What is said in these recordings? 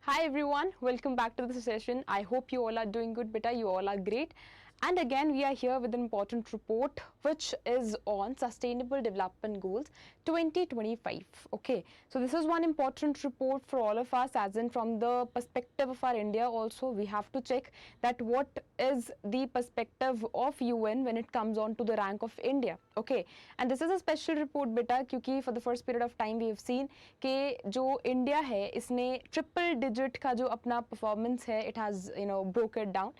Hi everyone, welcome back to the session. I hope you all are doing good, beta. You all are great. And again, we are here with an important report which is on Sustainable Development Goals 2025. Okay, so this is one important report for all of us, as in from the perspective of our India also, we have to check that what is the perspective of UN when it comes on to the rank of India. Okay, and this is a special report, beta, क्योंकि for the first period of time we have seen कि जो India है इसने triple digit का जो अपना performance है, it has broke it down.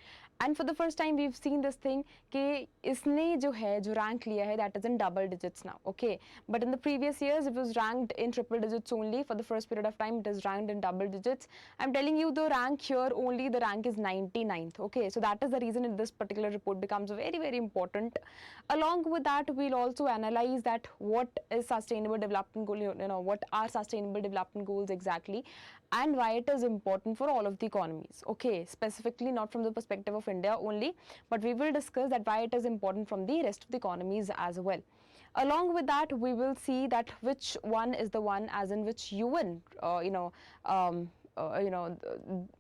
And for the first time we've seen this thing कि इसने जो है जो rank लिया है that is in double digits now. Okay, but in the previous years it was ranked in triple digits only. For the first period of time it is ranked in double digits. I'm telling you the rank here only, the rank is 99th. Okay, so that is the reason this particular report becomes very important. Along with that, we'll also analyze that what is sustainable development goal, what are sustainable development goals exactly, and why it is important for all of the economies. Okay, specifically not from the perspective of India only, but we will discuss that why it is important from the rest of the economies as well. Along with that, we will see that which one is the one as in which UN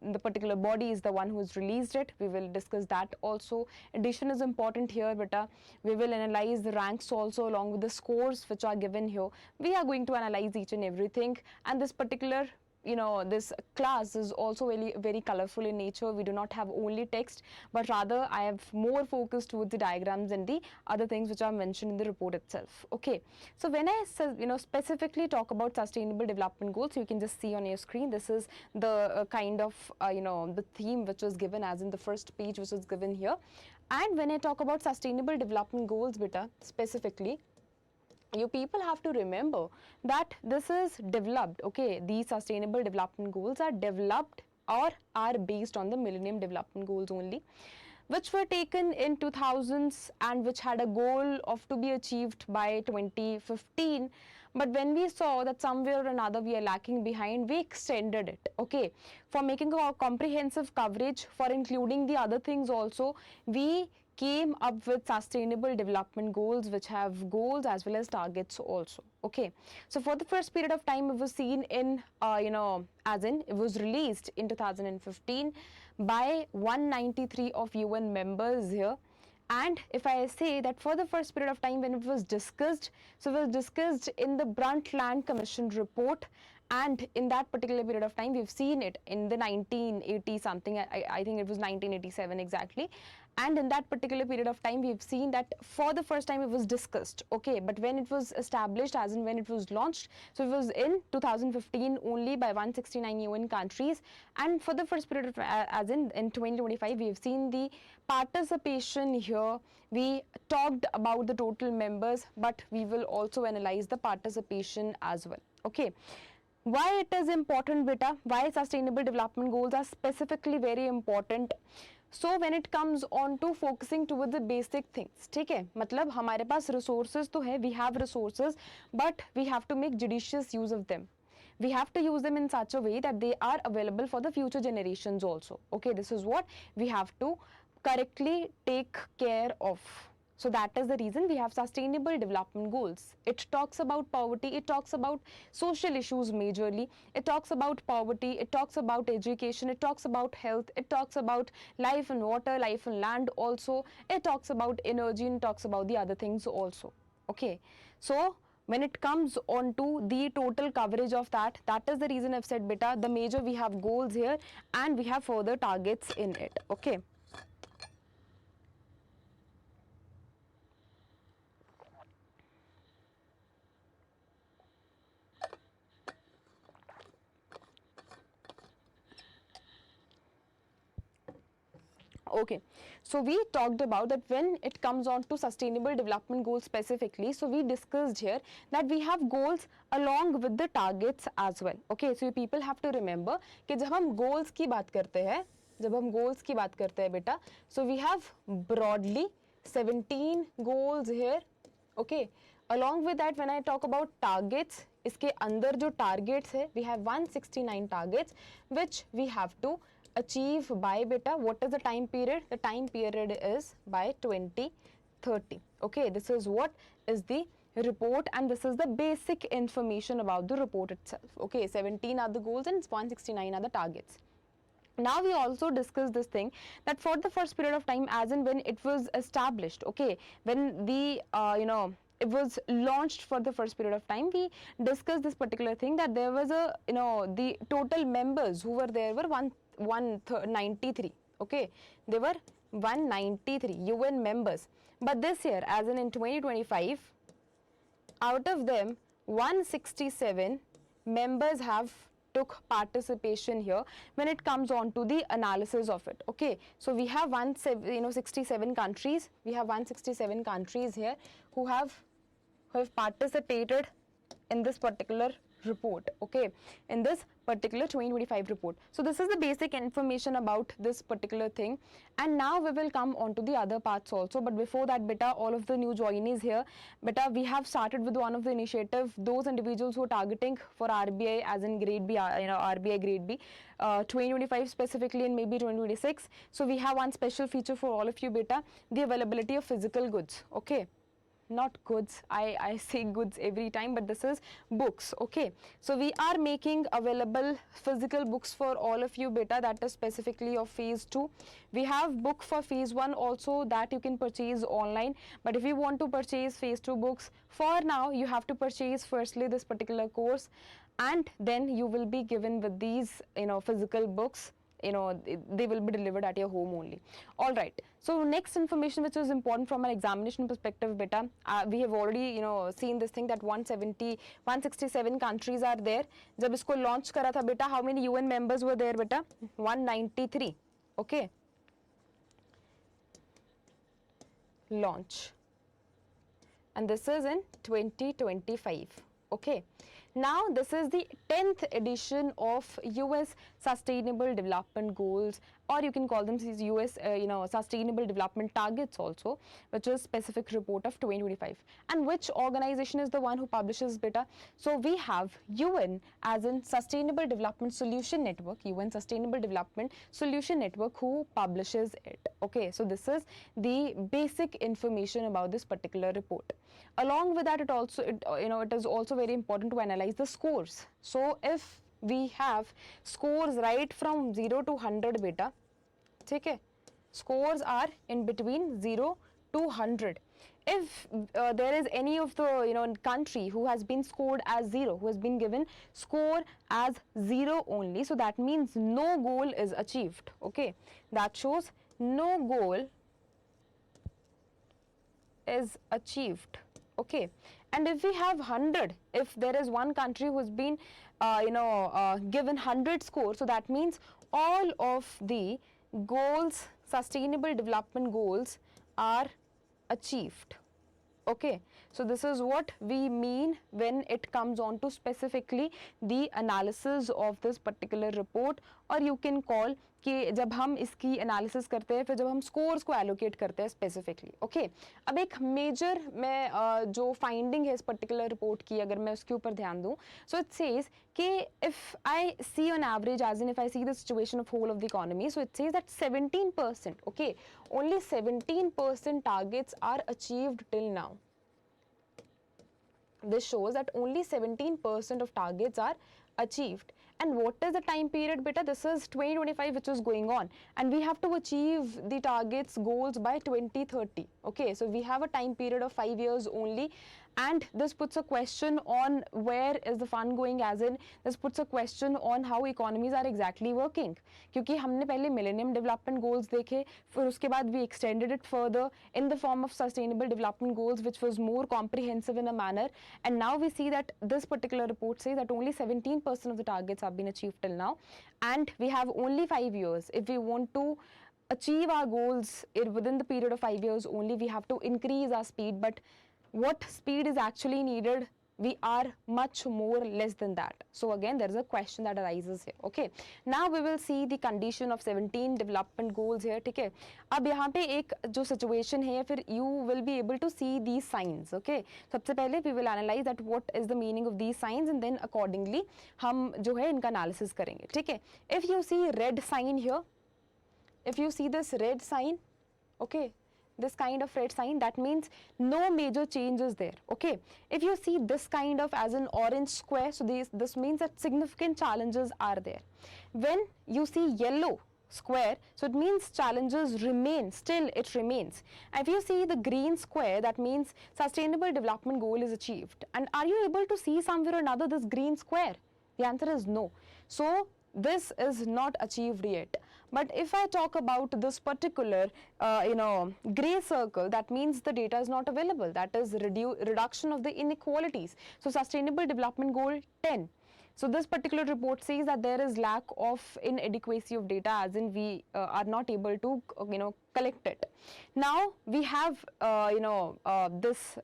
the particular body is the one who has released it. We will discuss that also. Addition is important here, beta. We will analyze the ranks also along with the scores which are given here. We are going to analyze each and everything, and this particular this class is also very colorful in nature. We do not have only text, but rather I have more focused towards the diagrams and the other things which are mentioned in the report itself. Okay, so when I specifically talk about sustainable development goals, you can just see on your screen, this is the kind of the theme which was given as in the first page which was given here. And when I talk about sustainable development goals, beta, specifically, you people have to remember that this is developed. Okay, these sustainable development goals are developed or are based on the Millennium Development Goals only, which were taken in 2000s and which had a goal of to be achieved by 2015. But when we saw that somewhere or another we are lacking behind, we extended it. Okay, for making a comprehensive coverage, for including the other things also, we came up with sustainable development goals which have goals as well as targets also. Okay, so for the first period of time it was seen in as in it was released in 2015 by 193 of UN members here. And if I say that for the first period of time when it was discussed, so it was discussed in the Brundtland Commission report, and in that particular period of time we've seen it in the 1980 something, I think it was 1987 exactly, and in that particular period of time we've seen that for the first time it was discussed. Okay, but when it was established as in when it was launched, so it was in 2015 only by 169 UN countries. And for the first period of as in 2025 we've seen the participation here. We talked about the total members, but we will also analyze the participation as well. Okay, why it is important, beta, why sustainable development goals are specifically very important. So when it comes on to focusing towards the basic things, ठीक है, मतलब हमारे पास resources तो है, we have resources, but we have to make judicious use of them. We have to use them in such a way that they are available for the future generations also. Okay, this is what we have to correctly take care of. So that is the reason we have sustainable development goals. It talks about poverty, it talks about social issues majorly, it talks about poverty, it talks about education, it talks about health, it talks about life and water, life and land also, it talks about energy, and talks about the other things also. Okay, so when it comes on to the total coverage of that, that is the reason I've said, beta, the major we have goals here and we have further targets in it. Okay. Okay, so we talked about that when it comes on to sustainable development goals specifically, so we discussed here that we have goals along with the targets as well. Okay, so you people have to remember कि जब हम goals की बात करते हैं, बेटा, so we have broadly 17 goals here. Okay, along with that when I talk about targets, इसके अंदर जो targets है, we have 169 targets which we have to achieve by, beta, what is the time period? The time period is by 2030. Okay, this is what is the report, and this is the basic information about the report itself. Okay, 17 are the goals and 169 are the targets. Now we also discussed this thing that for the first period of time, as in when it was established, okay, when the it was launched for the first period of time, we discussed this particular thing that there was a the total members who were there were 193. Okay, there were 193 UN members, but this year, as in 2025, out of them 167 members have took participation here when it comes on to the analysis of it. Okay, so we have 67 countries. We have 167 countries here who have participated in this particular report. Okay, in this particular 2025 report. So this is the basic information about this particular thing, and now we will come on to the other parts also. But before that, beta, all of the new joinees here, beta, we have started with one of the initiative, those individuals who are targeting for RBI as in grade B, RBI grade B 2025 specifically, and maybe 2026. So we have one special feature for all of you, beta, the availability of physical goods. Okay, not goods, I say goods every time, but this is books. Okay, so we are making available physical books for all of you, beta, that is specifically of phase 2. We have book for phase 1 also that you can purchase online, but if you want to purchase phase 2 books, for now you have to purchase firstly this particular course, and then you will be given with these physical books. They will be delivered at your home only. All right, so next information which is important from an examination perspective, beta, we have already seen this thing that 167 countries are there. जब इसको launch करा था beta, how many UN members were there beta? 193. Okay, launch, and this is in 2025. Okay, now this is the 10th edition of US Sustainable Development Goals, or you can call them these US Sustainable Development Targets also, which is specific report of 2025. And which organization is the one who publishes beta? So we have UN as in Sustainable Development Solution Network, UN Sustainable Development Solution Network, who publishes it. Okay, so this is the basic information about this particular report. Along with that, it is also very important to analyze the scores. So if we have scores right from 0 to 100 beta, okay, scores are in between 0 to 100. If there is any of the country who has been scored as 0, who has been given score as 0 only, so that means no goal is achieved. Okay, that shows no goal is achieved. Okay, and if we have 100, if there is one country who has been given 100 score, so that means all of the goals, sustainable development goals, are achieved. Okay, so this is what we mean when it comes on to specifically the analysis of this particular report, or you can call कि जब हम इसकी analysis करते हैं, फिर जब हम scores को एलोकेट करते हैं स्पेसिफिकली. ओके, अब एक मेजर मैं जो फाइंडिंग है इस पर्टिकुलर रिपोर्ट की, अगर मैं उसके ऊपर ध्यान दूं, सो इट सेज कि if I see on average, as in if I see the situation of whole of the economy, so it says that 17%, okay, only 17% targets are achieved till now. This shows that only 17% of targets are achieved. And what is the time period beta? This is 2025 which is going on, and we have to achieve the targets goals by 2030. Okay, so we have a time period of 5 years only, and this puts a question on where is the fund going, as in this puts a question on how economies are exactly working. क्योंकि हमने पहले Millennium Development Goals देखे, फिर उसके बाद we extended it further in the form of Sustainable Development Goals, which was more comprehensive in a manner, and now we see that this particular report says that only 17% of the targets have been achieved till now, and we have only 5 years. If we want to achieve our goals within the period of 5 years only, we have to increase our speed, but what speed is actually needed? We are much more less than that. So again, there is a question that arises here. Okay, now we will see the condition of 17 development goals here. ठीक है, अब यहाँ पे एक जो situation है, फिर you will be able to see these signs. Okay, सबसे पहले we will analyze that what is the meaning of these signs, and then accordingly हम जो है इनका analysis करेंगे. ठीक है, if you see red sign here, if you see this red sign, okay, this kind of red sign, that means no major change is there. Okay, if you see this kind of as an orange square, so this means that significant challenges are there. When you see yellow square, so it means challenges remain, still it remains. And if you see the green square, that means sustainable development goal is achieved. And are you able to see somewhere or another this green square? The answer is no. So this is not achieved yet. But if I talk about this particular gray circle, that means the data is not available, that is reduction of the inequalities. So sustainable development goal 10. So this particular report says that there is lack of inadequacy of data, as in we are not able to collect it. Now we have this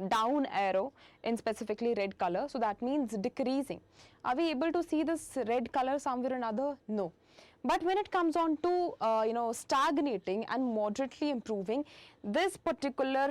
down arrow in specifically red color, so that means decreasing. Are we able to see this red color somewhere or another? No. But when it comes on to stagnating and moderately improving, this particular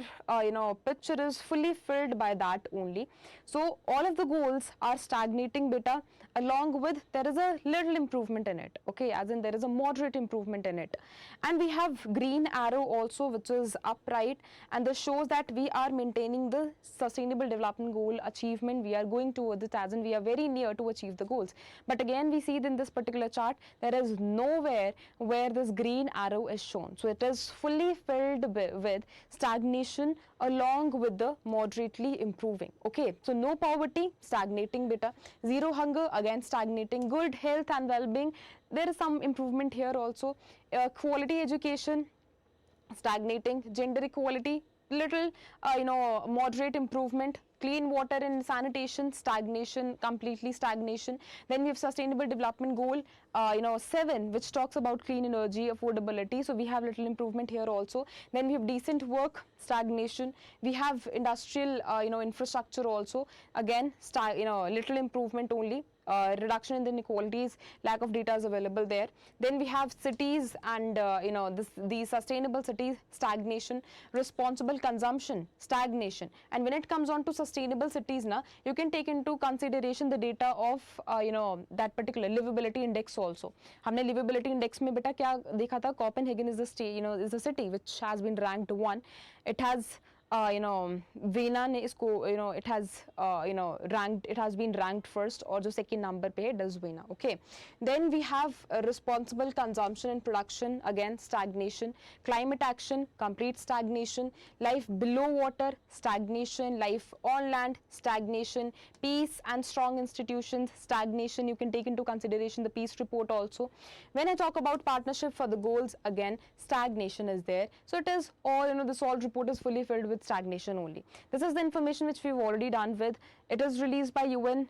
picture is fully filled by that only. So all of the goals are stagnating beta, along with there is a little improvement in it, okay, as in there is a moderate improvement in it. And we have green arrow also, which is upright, and this shows that we are maintaining the sustainable development goal achievement. We are going towards it, as in we are very near to achieve the goals. But again, we see in this particular chart there is nowhere where this green arrow is shown. So it is fully filled with stagnation along with the moderately improving. Okay, so no poverty, stagnating beta. Zero hunger, again stagnating. Good health and well-being, there is some improvement here also. Quality education, stagnating. Gender equality, little moderate improvement. Clean water and sanitation, stagnation, completely stagnation. Then we have sustainable development goal 7, which talks about clean energy, affordability, so we have little improvement here also. Then we have decent work, stagnation. We have industrial infrastructure also, again little improvement only. Reduction in the inequalities, lack of data is available there. Then we have cities and these sustainable cities, stagnation. Responsible consumption, stagnation. And when it comes on to sustainable cities, you can take into consideration the data of that particular livability index also. हमने livability index में बेटा क्या देखा था? Copenhagen is the state, is a city which has been ranked 1. It has Vienna ने इसको it has ranked, it has been ranked first, और जो second number पे है does Vienna. Okay, then we have responsible consumption and production, again stagnation. Climate action, complete stagnation. Life below water, stagnation. Life on land, stagnation. Peace and strong institutions, stagnation. You can take into consideration the peace report also. When I talk about partnership for the goals, again stagnation is there. So it is all the SALT report is fully filled with stagnation only. This is the information which we've already done with. It is released by UN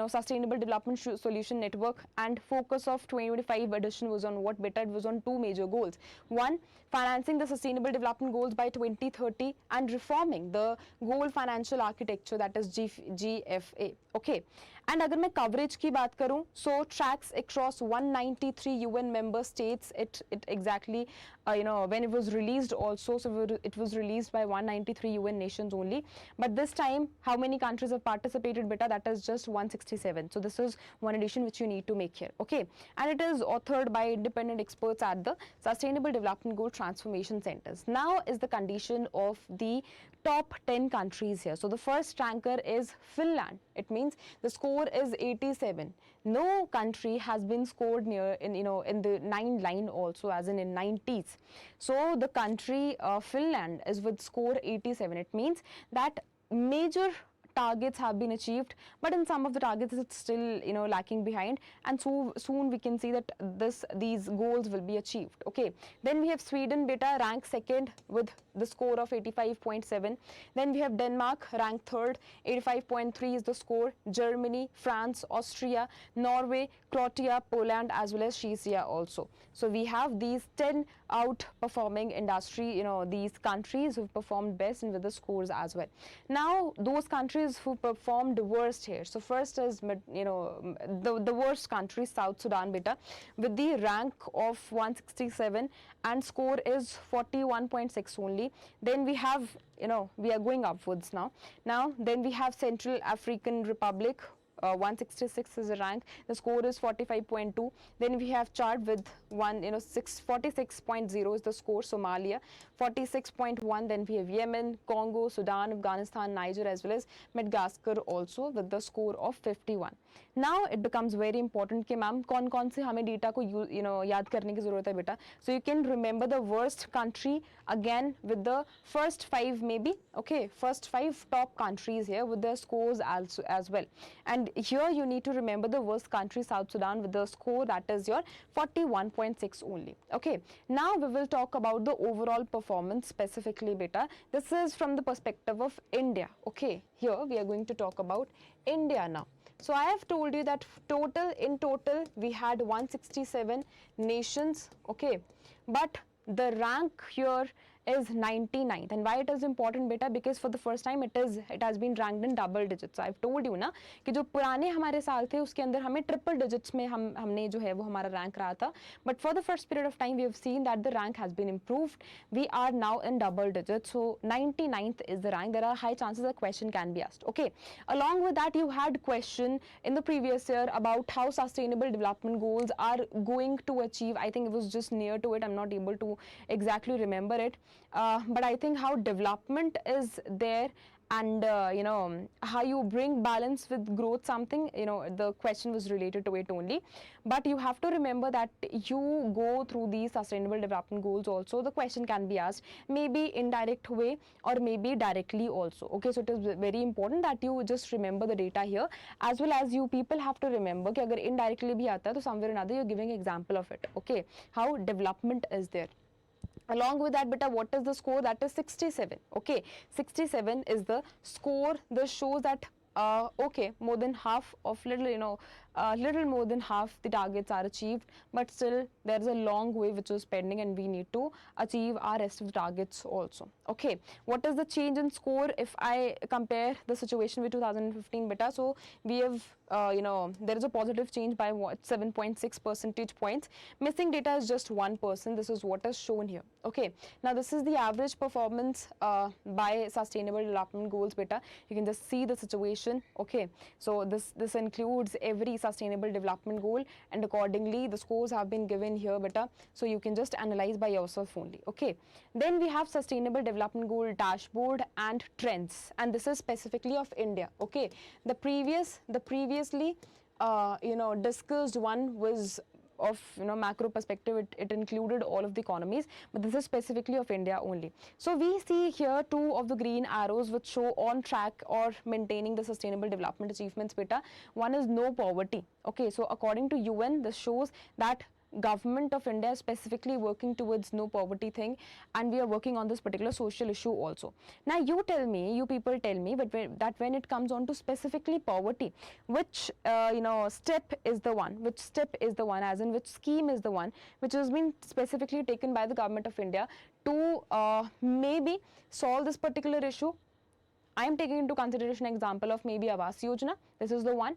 Sustainable Development Solution Network, and focus of 2025 edition was on what beta? It was on 2 major goals. One, financing the sustainable development goals by 2030 and reforming the goal financial architecture, that is GFA. Okay, and अगर मैं coverage की बात करूं, so tracks across 193 UN member states. It exactly when it was released also, so it was released by 193 UN nations only. But this time, how many countries have participated beta? That is just 167. So this is one addition which you need to make here. Okay, and it is authored by independent experts at the Sustainable Development Goal Transformation Centers. Now is the condition of the top 10 countries here. So the first ranker is Finland. It means the score is 87. No country has been scored near in the 9 line also, as in 90s. So the country Finland is with score 87. It means that major targets have been achieved, but in some of the targets it's still lacking behind, and so soon we can see that these goals will be achieved. Okay, then we have Sweden beta ranked 2nd with the score of 85.7. Then we have Denmark ranked 3rd, 85.3 is the score. Germany, France, Austria, Norway, Croatia, Poland, as well as Czechia also. So we have these 10 outperforming industry, these countries who performed best and with the scores as well. Now those countries who performed worst here. So first is the worst country, South Sudan beta, with the rank of 167 and score is 41.6 only. Then we have we are going upwards now. Then we have Central African Republic 166 is the rank. The score is 45.2. Then we have Chad with 46.0 is the score. Somalia 46.1. Then we have Yemen, Congo, Sudan, Afghanistan, Niger, as well as Madagascar also with the score of 51. Now it becomes very important कि ma'am कौन कौन से हमें data को याद करने की जरूरत है बेटा. So you can remember the worst country again with the first 5 maybe, okay, first 5 top countries here with their scores as well. And here you need to remember the worst country, South Sudan, with the score that is your 41.6 only. Okay, now we will talk about the overall performance specifically beta. This is from the perspective of India. Okay, here we are going to talk about India now. So I have told you that in total we had 167 nations, okay, but the rank here is 99th. And why it is important beta? Because for the first time it has been ranked in double digits. So I've told you ना कि जो पुराने हमारे साल थे उसके अंदर हमें triple digits में हमने जो है वो हमारा rank रहा था. But for the first period of time we have seen that the rank has been improved. We are now in double digits. So 99th is the rank. There are high chances a question can be asked. Okay. Along with that, you had question in the previous year about how sustainable development goals are going to achieve. I think it was just near to it. I'm not able to exactly remember it. But I think how development is there and how you bring balance with growth, something, the question was related to it only. But you have to remember that you go through these sustainable development goals also, the question can be asked maybe indirect way or maybe directly also. Okay, so it is very important that you just remember the data here, as well as you people have to remember कि अगर indirectly भी आता है तो somewhere or another you're giving example of it. Okay, how development is there. Along with that beta, what is the score? That is 67. Okay, 67 is the score. This shows that okay, more than half of little more than half the targets are achieved, but still there is a long way which is pending and we need to achieve our rest of the targets also. Okay, what is the change in score if I compare the situation with 2015 beta? So we have there is a positive change by 7.6 percentage points. Missing data is just 1%. This is what is shown here. Okay, now this is the average performance by sustainable development goals beta. You can just see the situation. Okay, so this includes every sustainable development goal, and accordingly the scores have been given here beta, so you can just analyze by yourself only. Okay, then we have sustainable development goal dashboard and trends, and this is specifically of India. Okay, the previously discussed one was of macro perspective. It included all of the economies, but this is specifically of India only. So we see here 2 of the green arrows which show on track or maintaining the sustainable development achievements beta. One is no poverty. Okay, so according to UN, this shows that government of India is specifically working towards no poverty thing, and we are working on this particular social issue also. Now you people tell me, but that when it comes on to specifically poverty, which step is the one, as in which scheme is the one which has been specifically taken by the government of India to maybe solve this particular issue? I am taking into consideration example of maybe Awas Yojana. This is the one.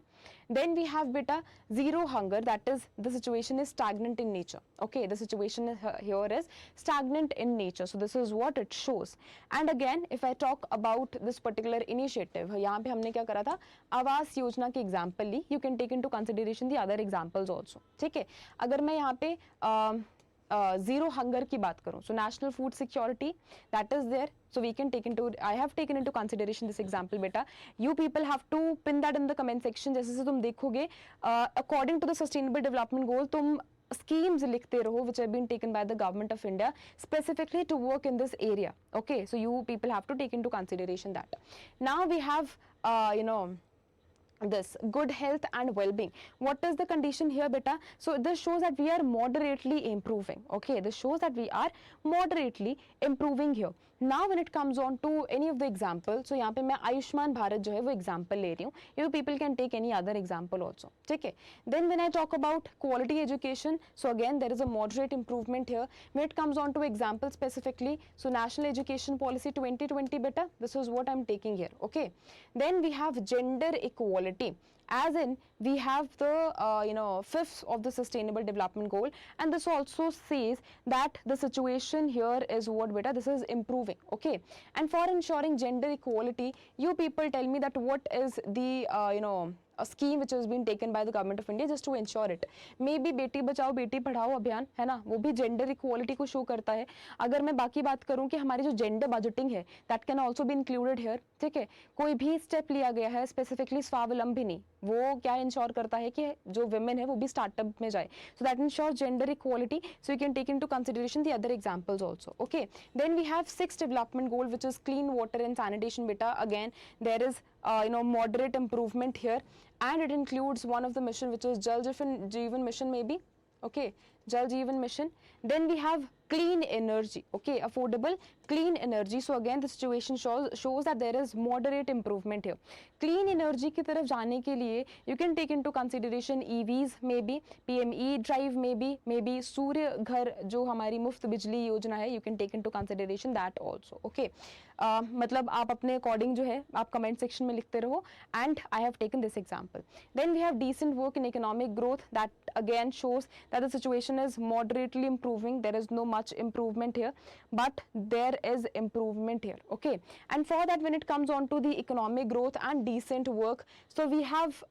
Then we have beta zero hunger. That is, the situation is stagnant in nature. Okay, the situation here is stagnant in nature. So this is what it shows. And again, if I talk about this particular initiative, यहाँ पे हमने क्या करा था? आवास योजना के example Lee. You can take into consideration the other examples also. ठीक है? अगर मैं यहाँ पे zero hunger की बात करूं, so national food security, that is there, so we can I have taken into consideration this example beta. You people have to pin that in the comment section. जैसे से तुम देखोगे according to the sustainable development goal तुम schemes लिखते रहो which have been taken by the government of India specifically to work in this area. Okay, so you people have to take into consideration that. Now we have this good health and well-being. What is the condition here beta? So this shows that we are moderately improving. Okay, this shows that we are moderately improving here. Now when it comes on to any of the examples, so यहाँ पे मैं आयुष्मान भारत जो है वो example ले रही हूँ. You people can take any other example also. ठीक है? Then when I talk about quality education, so again there is a moderate improvement here. When it comes on to example specifically, so National Education Policy 2020 beta, this is what I'm taking here. Okay. Then we have gender equality. As in, we have the fifth of the sustainable development goal, and this also says that the situation here is what beta, this is improving. Okay, and for ensuring gender equality, you people tell me that what is the a scheme which has been taken by the government of India just to ensure it. Maybe Beti Bachao Beti Padhao अभियान है ना, वो भी gender equality को show करता है. अगर मैं बाकी बात करूं कि हमारी जो जेंडर बजटिंग है that can also be included here. ठीक है, कोई भी स्टेप लिया गया है स्पेसिफिकली स्वावलंबिनी, वो क्या इंश्योर करता है कि जो वुमेन है वो भी स्टार्टअप में जाए. So that ensure gender equality. So you can take into consideration the other examples also. Okay, then we have 6th development goal which is clean water and sanitation. Beta, again there is moderate improvement here, and it includes one of the mission which is Jal Jeevan mission maybe. Okay, Jal Jeevan mission. Then we have clean energy. Okay, affordable clean energy. So again the situation shows that there is moderate improvement here. Clean energy की तरफ जाने के लिए you can take into consideration EVs maybe, PME drive maybe सूर्य घर जो हमारी मुफ्त बिजली योजना है, you can take into consideration that also. Okay, मतलब आप अपने अकॉर्डिंग जो है आप कमेंट सेक्शन में लिखते रहो. And I have taken this example. Then we have decent work in economic growth. That again shows that the situation is moderately improving. There is no much improvement here, but there is improvement here. Okay, and for that when it comes on to the economic growth and decent work, so we have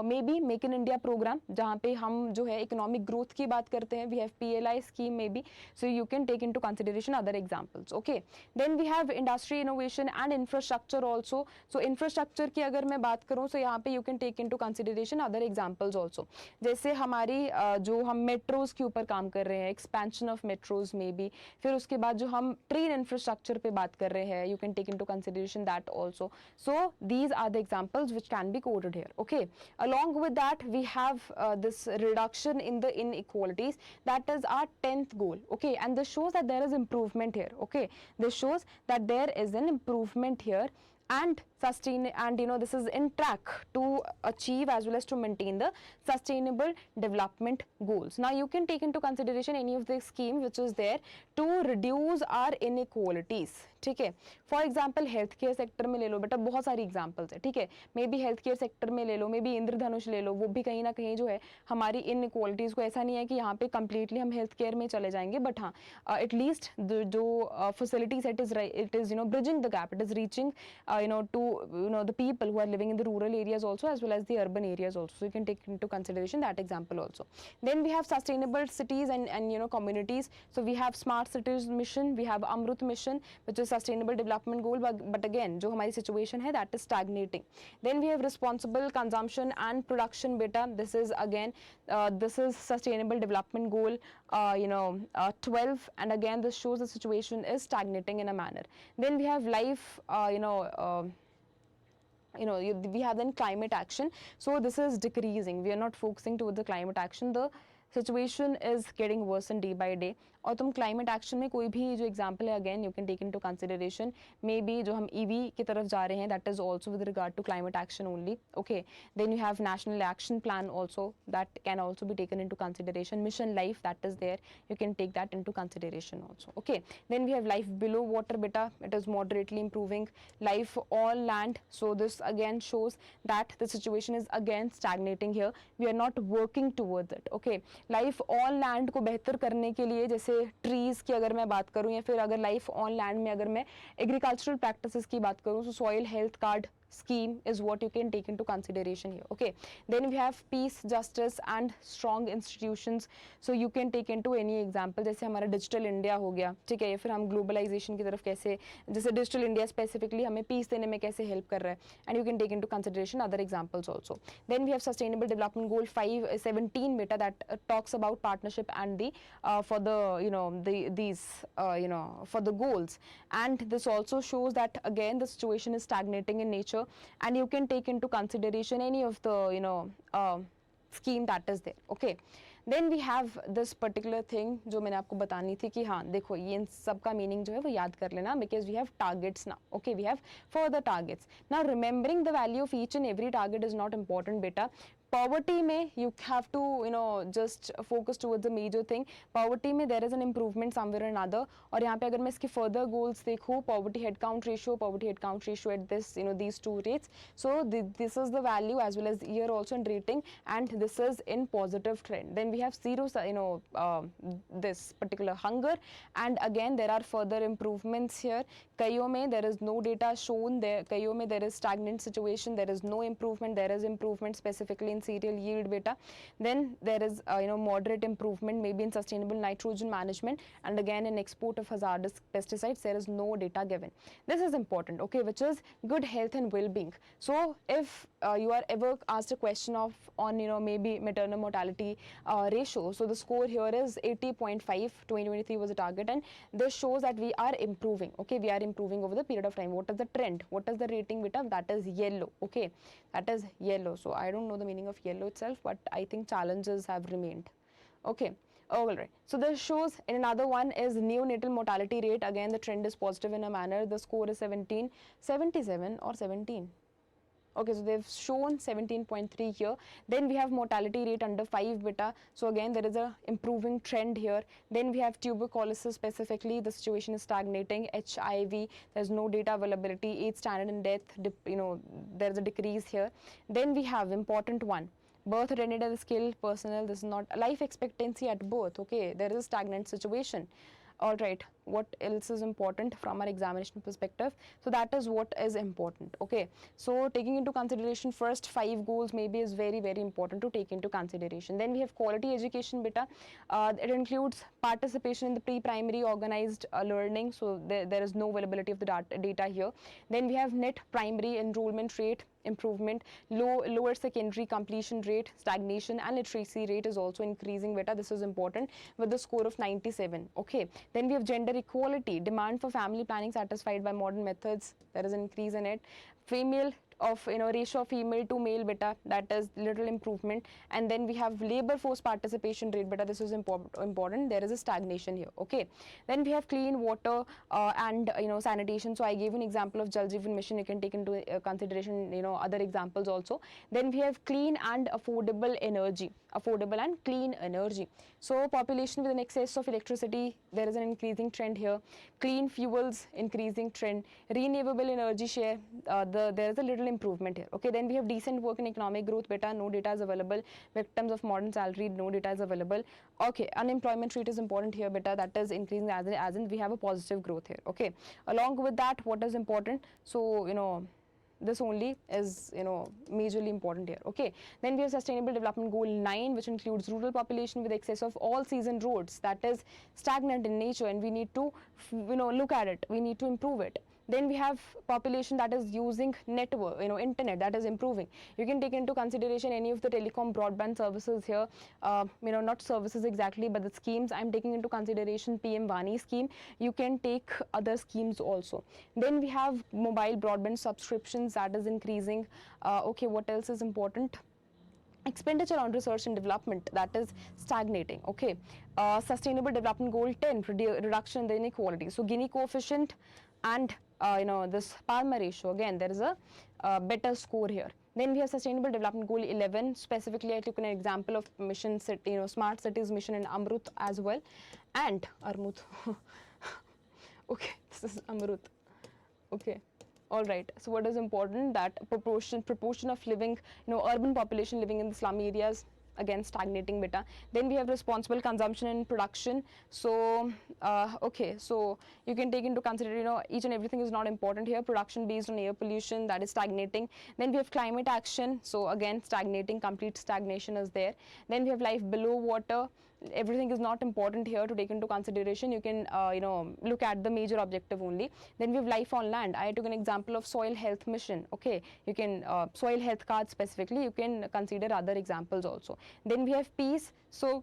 maybe Make in India program जहाँ पे हम जो है economic growth की बात करते हैं. We have PLI scheme maybe, so you can take into consideration other examples. Okay, then we have industry innovation and infrastructure also. So infrastructure की अगर मैं बात करूँ so यहाँ पे you can take into consideration other examples also. जैसे हमारी जो हम मेट्रोज के ऊपर काम कर रहे हैं, एक्सपेंशन ऑफ मेट्रोज में भी, फिर उसके बाद जो हम ट्रेन इंफ्रास्ट्रक्चर पे बात कर रहे हैं, you can take into consideration that also. So these are the examples which can be coded here. Okay, along with that we have this reduction in the inequalities. That is our 10th goal. Okay, and this shows that there is improvement here. Okay, this shows that there is an improvement here, and sustain, and this is in track to achieve as well as to maintain the sustainable development goals. Now you can take into consideration any of the scheme which is there to reduce our inequalities. ठीक है, for example health care sector में ले लो बेटा, बहुत सारी examples है. ठीक है, may be health care sector में ले लो, मे बी इंद्रधनुष ले लो, वो भी कहीं ना कहीं जो है हमारी इन इक्वालिटीज़ को, ऐसा नहीं है कि यहाँ पे कम्प्लीटली हम हेल्थ केयर में चले जाएंगे, बट हाँ एटलीस्ट जो facilities it is bridging the gap, it is reaching to the people who are living in the rural areas also as well as the urban areas also. So you can take into consideration that example also. Then we have sustainable cities and communities. So we have smart cities mission, we have Amrut mission which is sustainable development goal, but again जो हमारी situation है that is stagnating. Then we have responsible consumption and production beta. This is again this is sustainable development goal 12, and again this shows the situation is stagnating in a manner. Then we have life we have then climate action. So this is decreasing, we are not focusing towards the climate action, the situation is getting worse day by day. और तुम climate action में कोई भी जो example है again you can take into consideration. Maybe जो हम EV की तरफ जा रहे हैं that is also with regard to climate action only. Okay, then you have national action plan also that can also be taken into consideration. Mission life that is there, you can take that into consideration also. Okay, then we have life below water बेटा, it is moderately improving. Life on land, so this again shows that the situation is again stagnating here, we are not working towards it. Okay, life on land को बेहतर करने के लिए, जैसे trees की अगर मैं बात करूं, या फिर अगर लाइफ ऑन लैंड में अगर मैं एग्रीकल्चरल प्रैक्टिसेस की बात करूं, सो soil health card scheme is what you can take into consideration here. Okay, then we have peace, justice and strong institutions. So you can take into any example, जैसे हमारा digital India हो गया, ठीक है, या फिर हम ग्लोबलाइजेशन की तरफ कैसे, जैसे डिजिटल इंडिया स्पेसिफिकली हमें पीस देने में कैसे हेल्प कर रहा है, and you can take into consideration other examples also. Then we have sustainable development goal 17 बेटा, that talks about partnership and the for the for the goals, and this also shows that again the situation is stagnating in nature, and you can take into consideration any of the scheme that is there. Okay, then we have this particular thing जो मैंने आपको बतानी थी कि हाँ देखो ये इन सब का मीनिंग जो है वो याद कर लेना, because we have targets now. Okay, we have further targets. Now remembering the value of each and every target is not important beta. poverty may you have to just focus towards the major thing. Poverty may there is an improvement somewhere or another. और यहाँ पे अगर मैं इसके further goals देखूँ, poverty head count ratio at this these two rates. So this is the value as well as year also in rating, and this is in positive trend. Then we have zero this particular hunger, and again there are further improvements here. कईयों में there is no data shown there, कईयों में there is stagnant situation, there is no improvement, there is improvement specifically in cereal yield beta. Then there is moderate improvement maybe in sustainable nitrogen management, and again in export of hazardous pesticides there is no data given. This is important, okay, which is good health and well-being. So if you are ever asked a question of on maybe maternal mortality ratio, so the score here is 80.5. 2023 was a target, and this shows that we are improving. Okay, we are improving over the period of time. What is the trend? What is the rating beta? That is yellow. Okay, that is yellow. So I don't know the meaning of yellow itself, but I think challenges have remained. Okay. All right. So this shows in another one is neonatal mortality rate. Again, the trend is positive in a manner. The score is 77 or 17. Okay, so they've shown 17.3 here. Then we have mortality rate under 5 beta. So again, there is a improving trend here. Then we have tuberculosis specifically. The situation is stagnating. HIV, there's no data availability. 8th standard in death, there's a decrease here. Then we have important one. Birth readiness, skilled personnel, this is not life expectancy at birth. Okay, there is a stagnant situation. All right, what else is important from our examination perspective? So that is what is important. Okay, so taking into consideration first 5 goals maybe is very, very important to take into consideration. Then we have quality education beta. It includes participation in the pre-primary organized learning, so there is no availability of the data here. Then we have net primary enrollment rate improvement, lower secondary completion rate, stagnation, and literacy rate is also increasing beta. This is important with the score of 97. Okay, then we have gender equality, demand for family planning satisfied by modern methods, there is an increase in it. Female of ratio of female to male beta, that is little improvement. And then we have labor force participation rate beta, this is important, there is a stagnation here. Okay, then we have clean water and sanitation. So I gave an example of Jal Jeevan Mission, you can take into consideration other examples also. Then we have clean and affordable energy, affordable and clean energy. So population with an excess of electricity, there is an increasing trend here. Clean fuels, increasing trend. Renewable energy share, there is a little improvement here. Okay, then we have decent work and economic growth beta, no data is available. Victims of modern salary, no data is available. Okay, unemployment rate is important here beta, that is increasing as in we have a positive growth here. Okay, along with that, what is important? So this only is majorly important here. Okay, then we have sustainable development goal 9, which includes rural population with excess of all season roads, that is stagnant in nature, and we need to look at it, we need to improve it. Then we have population that is using network, internet, that is improving. You can take into consideration any of the telecom broadband services here, not services exactly, but the schemes. I'm taking into consideration PM Vani scheme. You can take other schemes also. Then we have mobile broadband subscriptions, that is increasing. Okay, what else is important? Expenditure on research and development, that is stagnating. Okay, sustainable development goal 10, reduction in the inequality. So Gini coefficient and this Palmer ratio, again there is a better score here. Then we have sustainable development goal 11. Specifically, I took an example of mission city, smart cities mission in Amrut as well, and Armut. Okay, this is Amrut. Okay. All right. So what is important, that proportion of living, urban population living in the slum areas, again stagnating beta. Then we have responsible consumption and production. So okay, so you can take into consideration each and everything is not important here. Production based on air pollution, that is stagnating. Then we have climate action, so again stagnating, complete stagnation is there. Then we have life below water. Everything is not important here to take into consideration. You can look at the major objective only. Then we have life on land. I took an example of soil health mission. Okay, you can soil health card specifically, you can consider other examples also. Then we have peace. So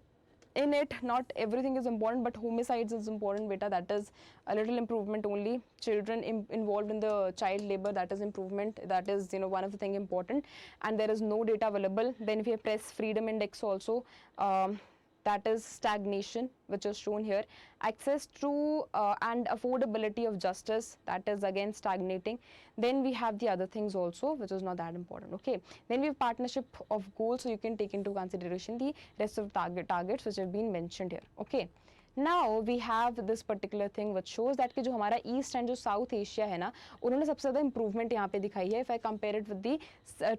in it, not everything is important, but homicides is important beta, that is a little improvement only. Children involved in the child labor, that is improvement, that is one of the thing important, and there is no data available. Then we have press freedom index also. that is stagnation, which is shown here. Access to and affordability of justice, that is again stagnating. Then we have the other things also, which is not that important. Okay, then we have partnership of goals, so you can take into consideration the rest of targets which have been mentioned here. Okay, now we have this particular thing which shows that कि जो हमारा east and जो south Asia है ना, उन्होंने सबसे ज़्यादा improvement यहाँ पे दिखाई है. If I compare it with the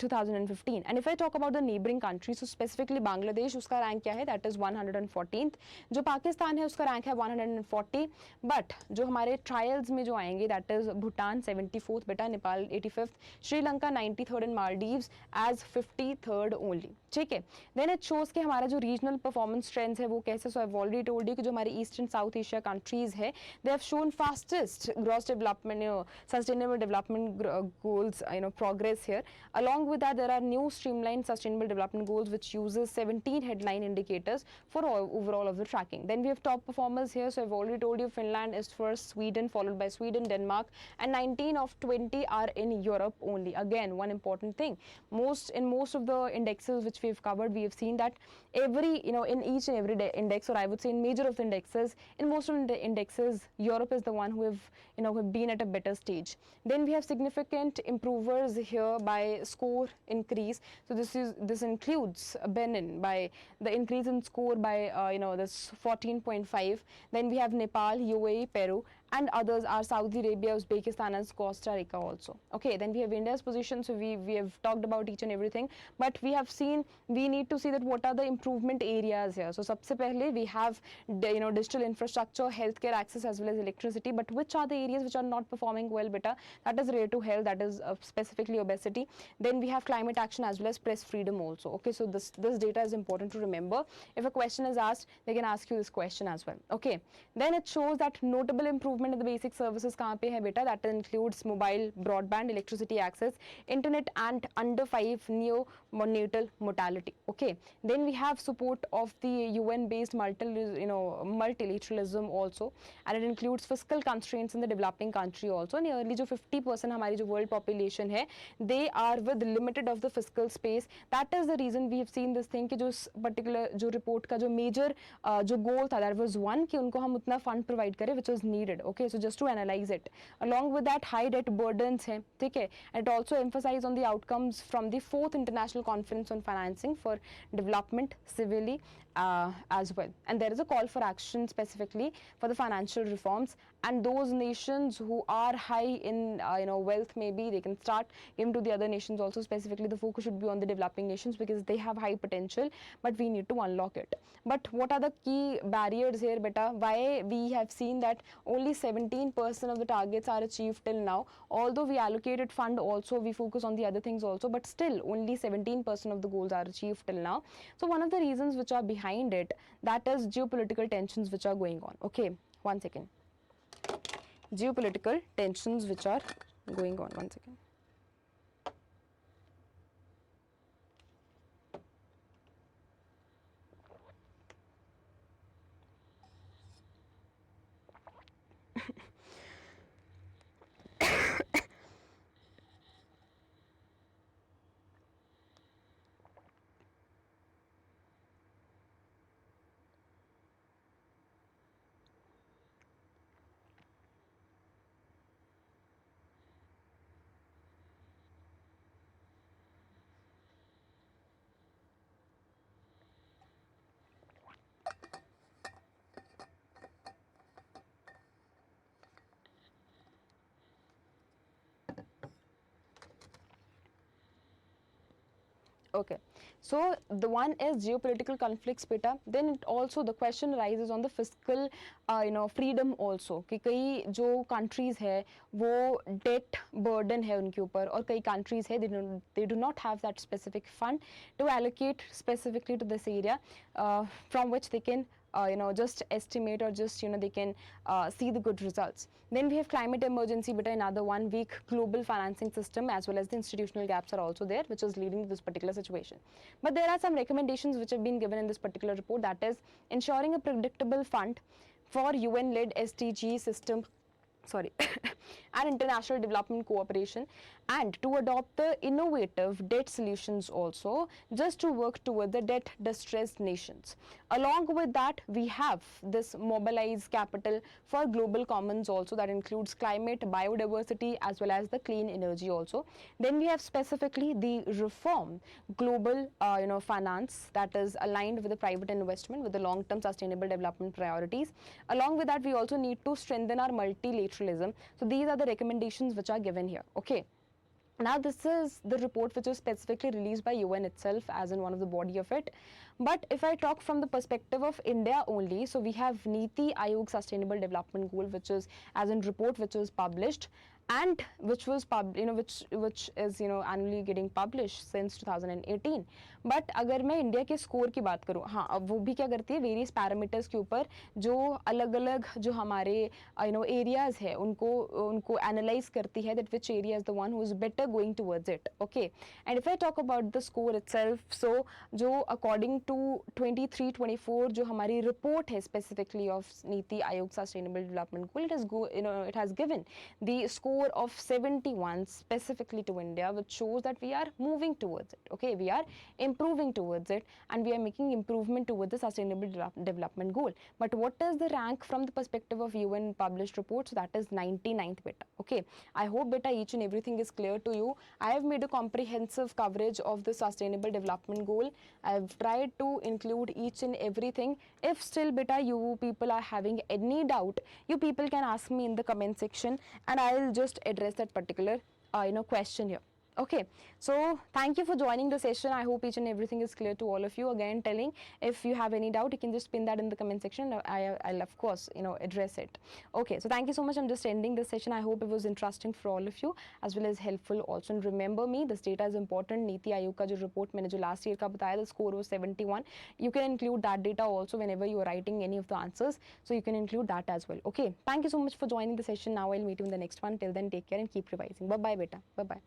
2015 and if I talk about the neighbouring countries, so specifically Bangladesh, उसका रैंक क्या है, दैट इज 114th. जो पाकिस्तान है उसका रैंक है 140. बट जो हमारे ट्रायल्स में जो आएंगे, दैट इज भूटान 74th बेटा, Nepal 85th, Sri Lanka 93rd and Maldives as 53rd only. ठीक है, देन इट शोज कि हमारा जो रीजनल परफॉर्मेंस ट्रेंड्स है वो कैसे. So I already told you कि जो हमारे east and south Asia countries है, they have shown fastest gross development, sustainable development goals, progress here. Along with that, there are new streamlined sustainable development goals which uses 17 headline indicators for overall of the tracking. Then we have top performers here. So I've already told you Finland is first, Sweden followed by Sweden, Denmark, and 19 of 20 are in Europe only. Again, one important thing, in most of the indexes which we've covered, we have seen that every, in each and every index, or I would say in major of the indexes, in most of the indexes, Europe is the one who have been at a better stage. Then we have significant improvers here by score increase. So this includes Benin by the increase in score by this 14.5. Then we have Nepal, UAE, Peru, and others are Saudi Arabia, Uzbekistan, and Costa Rica also. Okay, then we have India's position. So we have talked about each and everything, but we have seen, we need to see that what are the improvement areas here. So sabse pehle we have digital infrastructure, healthcare access, as well as electricity. But which are the areas which are not performing well, beta? That is related to health, that is specifically obesity. Then we have climate action as well as press freedom also. Okay, so this data is important to remember. If a question is asked, they can ask you this question as well. Okay, then it shows that notable improvement in the basic services kahan pe hai beta? That includes mobile, broadband, electricity access, internet, and under 5 neonatal mortality. Okay, then we have support of the UN based multilateralism also, and it includes fiscal constraints in the developing country also. Nearly jo 50% हमारी जो world population है, they are with limited of the fiscal space. That is the reason we have seen this thing कि जो particular जो report का जो major जो goal था, that was one कि उनको हम उतना fund provide करें which was needed. Okay, so just to analyze it. Along with that, high debt burdens है, ठीक है, and it also emphasized on the outcomes from the 4th International Conference on Financing for Development civilly as well. And there is a call for action specifically for the financial reforms, and those nations who are high in wealth, maybe they can start giving to the other nations also. Specifically, the focus should be on the developing nations because they have high potential, but we need to unlock it. But what are the key barriers here, beta? Why we have seen that only 17% of the targets are achieved till now? Although we allocated fund also, we focus on the other things also, but still only 17% of the goals are achieved till now. So one of the reasons which are behind it, that is geopolitical tensions which are going on. Okay, one second. Geopolitical tensions which are going on. One second. Okay, so the one is geopolitical conflicts, beta. Then it also the question arises on the fiscal, freedom also. कि कई जो countries है वो debt burden है उनके ऊपर, और कई countries है they do not have that specific fund to allocate specifically to this area, from which they can just estimate, or just they can see the good results. Then we have climate emergency, but another one, weak global financing system, as well as the institutional gaps are also there, which is leading to this particular situation. But there are some recommendations which have been given in this particular report, that is ensuring a predictable fund for UN-led SDG system and international development cooperation, and to adopt the innovative debt solutions also, just to work toward the debt distressed nations. Along with that, we have this mobilize capital for global commons also, that includes climate, biodiversity, as well as the clean energy also. Then we have specifically the reform global finance, that is aligned with the private investment with the long term sustainable development priorities. Along with that, we also need to strengthen our multilateralism. So these are the recommendations which are given here. Okay. Now this is the report which is specifically released by UN itself, as in one of the body of it. But if I talk from the perspective of India only, so we have Niti Aayog Sustainable Development Goal, which is as in report which is published, and which was which is annually getting published since 2018. But अगर मैं India के score की बात करूँ, हाँ, अब वो भी क्या करती है, वेरियस पैरामीटर्स के ऊपर जो अलग अलग जो हमारे एरियाज है उनको एनालाइज करती है, that which area is the one who is better going towards it. Okay, and if I talk about the score itself, so जो अकॉर्डिंग टू 23-24 जो हमारी रिपोर्ट है specifically of NITI Aayog sustainable development goal, it has given the score of 71 specifically to India, which shows that we are moving towards it. Okay, we are improving towards it, and we are making improvement towards the sustainable development goal. But what is the rank from the perspective of UN published reports? That is 99th beta. Okay, I hope beta each and everything is clear to you. I have made a comprehensive coverage of the sustainable development goal. I have tried to include each and everything. If still beta you people are having any doubt, you people can ask me in the comment section, and I will just address that particular question here. Okay, so thank you for joining the session. I hope each and everything is clear to all of you. Again telling, if you have any doubt, you can just pin that in the comment section. I'll of course address it. Okay, so thank you so much. I'm just ending this session. I hope it was interesting for all of you as well as helpful also. And remember me, this data is important. Niti Aayog ka jo report मैंने जो last year का बताया, the score was 71. You can include that data also whenever you are writing any of the answers. So you can include that as well. Okay, thank you so much for joining the session. Now I'll meet you in the next one. Till then, take care and keep revising. Bye bye beta. Bye bye.